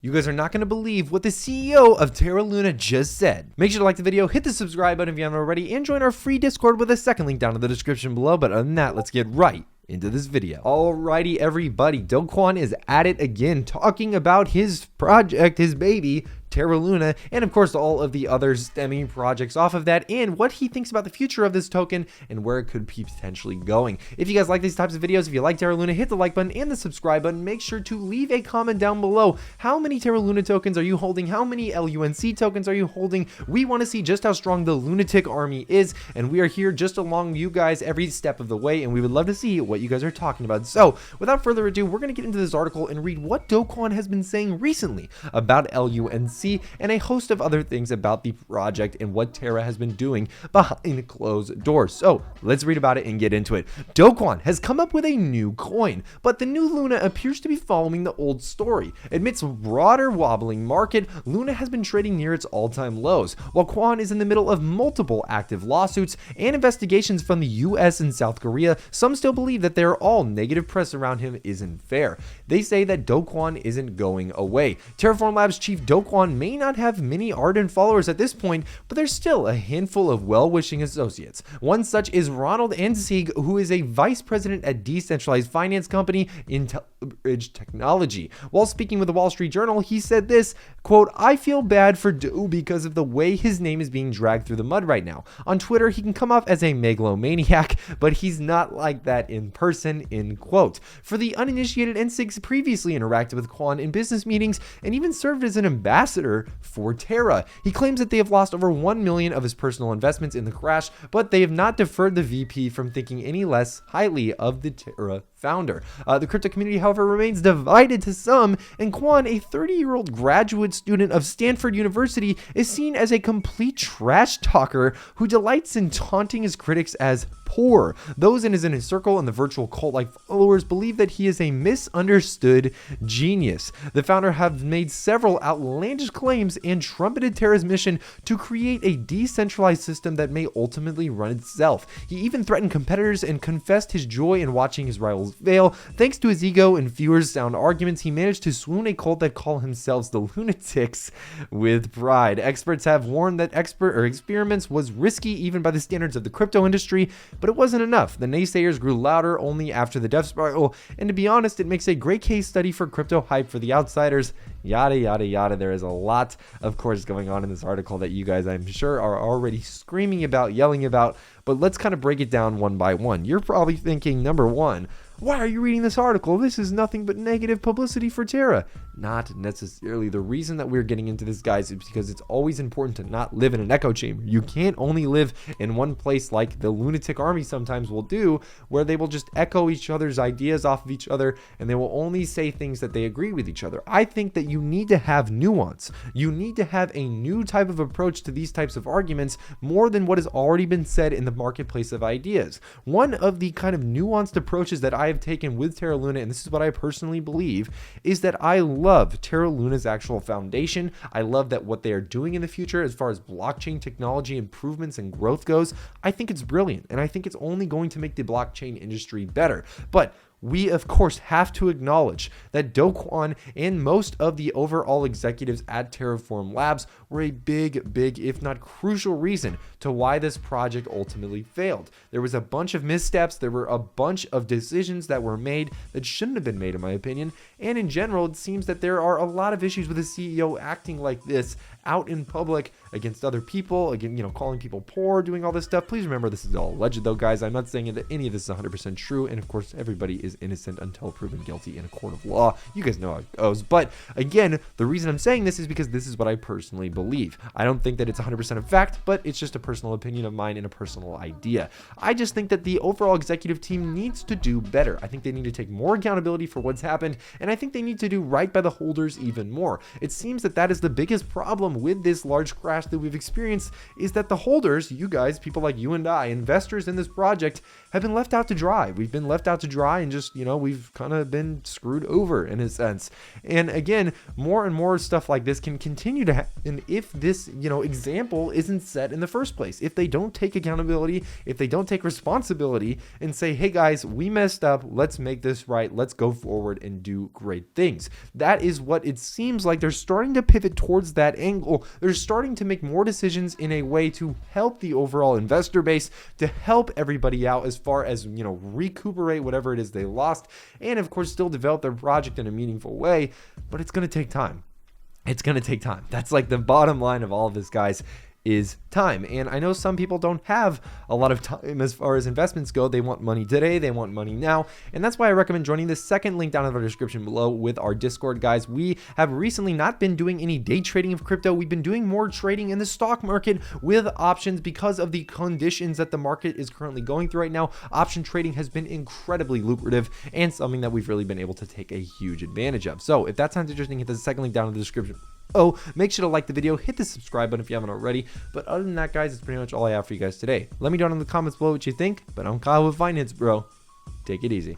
You guys are not going to believe what the CEO of Terra Luna just said. Make sure to like the video, hit the subscribe button if you haven't already, and join our free Discord with a second link down in the description below. But other than that, let's get right into this video. Alrighty, everybody, Do Kwon is at it again, talking about his project, his baby, Terra Luna, and of course all of the other stemming projects off of that, and what he thinks about the future of this token and where it could be potentially going. If you guys like these types of videos, if you like Terra Luna, hit the like button and the subscribe button. Make sure to leave a comment down below. How many Terra Luna tokens are you holding? How many LUNC tokens are you holding? We want to see just how strong the lunatic army is, and we are here just along you guys every step of the way, and we would love to see what you guys are talking about. So without further ado, we're going to get into this article and read what Do Kwon has been saying recently about LUNC and a host of other things about the project and what Terra has been doing behind closed doors. So let's read about it and get into it. Do Kwon has come up with a new coin, but the new Luna appears to be following the old story. Amidst a broader wobbling market, Luna has been trading near its all-time lows, while Kwon is in the middle of multiple active lawsuits and investigations from the US and South Korea. Some still believe that they're all negative press around him isn't fair. They say that Do Kwon isn't going away. Terraform Labs chief Do Kwon may not have many ardent followers at this point, but there's still a handful of well-wishing associates. One such is Ronald Ansig, who is a vice president at decentralized finance company IntelliBridge Technology. While speaking with the Wall Street Journal, he said this, quote, "I feel bad for Do because of the way his name is being dragged through the mud right now. On Twitter, he can come off as a megalomaniac, but he's not like that in person," end quote. For the uninitiated, Ansig previously interacted with Kwon in business meetings and even served as an ambassador for Terra. He claims that they have lost over 1 million of his personal investments in the crash, but they have not deferred the VP from thinking any less highly of the Terra founder. The crypto community, however, remains divided to some, and Kwon, a 30-year-old graduate student of Stanford University, is seen as a complete trash talker who delights in taunting his critics as poor. Those in his circle and the virtual cult-like followers believe that he is a misunderstood genius. The founder has made several outlandish claims and trumpeted Terra's mission to create a decentralized system that may ultimately run itself. He even threatened competitors and confessed his joy in watching his rivals fail. Thanks to his ego and viewers' sound arguments, he managed to swoon a cult that call themselves the Lunatics with pride. Experts have warned that experiments was risky even by the standards of the crypto industry, but it wasn't enough. The naysayers grew louder only after the death spiral, and to be honest, it makes a great case study for crypto hype for the outsiders. Yada yada yada. There is a lot, of course, going on in this article that you guys, I'm sure, are already screaming about, yelling about, but let's kind of break it down one by one. You're probably thinking, number one, why are you reading this article? This is nothing but negative publicity for Terra. Not necessarily. The reason that we're getting into this, guys, is because it's always important to not live in an echo chamber. You can't only live in one place like the lunatic army sometimes will do, where they will just echo each other's ideas off of each other, and they will only say things that they agree with each other. I think that you need to have nuance. You need to have a new type of approach to these types of arguments more than what has already been said in the marketplace of ideas. One of the kind of nuanced approaches that I have taken with Terra Luna, and this is what I personally believe, is that I love Terra Luna's actual foundation. I love that what they are doing in the future as far as blockchain technology improvements and growth goes. I think it's brilliant, and I think it's only going to make the blockchain industry better. But we, of course, have to acknowledge that Do Kwon and most of the overall executives at Terraform Labs were a big, if not crucial reason to why this project ultimately failed. There was a bunch of missteps. There were a bunch of decisions that were made that shouldn't have been made, in my opinion. And in general, it seems that there are a lot of issues with the CEO acting like this out in public against other people, again, calling people poor, doing all this stuff. Please remember, this is all alleged, though, guys. I'm not saying that any of this is 100% true. And of course, everybody is innocent until proven guilty in a court of law. You guys know how it goes. But again, the reason I'm saying this is because this is what I personally believe. I don't think that it's 100% a fact, but it's just a personal opinion of mine and a personal idea. I just think that the overall executive team needs to do better. I think they need to take more accountability for what's happened, and I think they need to do right by the holders even more. It seems that that is the biggest problem with this large crash that we've experienced, is that the holders, you guys, people like you and I, investors in this project, have been left out to dry. We've been left out to dry and just just, we've kind of been screwed over in a sense. And again, more and more stuff like this can continue to happen if this, example isn't set in the first place. If they don't take accountability, if they don't take responsibility and say, hey guys, we messed up, let's make this right, let's go forward and do great things. That is what it seems like. They're starting to pivot towards that angle. They're starting to make more decisions in a way to help the overall investor base, to help everybody out as far as, recuperate whatever it is they lost, and of course still develop their project in a meaningful way. But it's going to take time. It's going to take time. That's like the bottom line of all of this, guys, is time. And I know some people don't have a lot of time as far as investments go. They want money today, they want money now, and that's why I recommend joining the second link down in the description below with our Discord, guys. We have recently not been doing any day trading of crypto. We've been doing more trading in the stock market with options because of the conditions that the market is currently going through right now. Option trading has been incredibly lucrative and something that we've really been able to take a huge advantage of. So if that sounds interesting, hit the second link down in the description. Make sure to like the video, hit the subscribe button if you haven't already. But other than that, guys, it's pretty much all I have for you guys today. Let me know in the comments below what you think, but I'm Kyle with Finance Bro. Take it easy.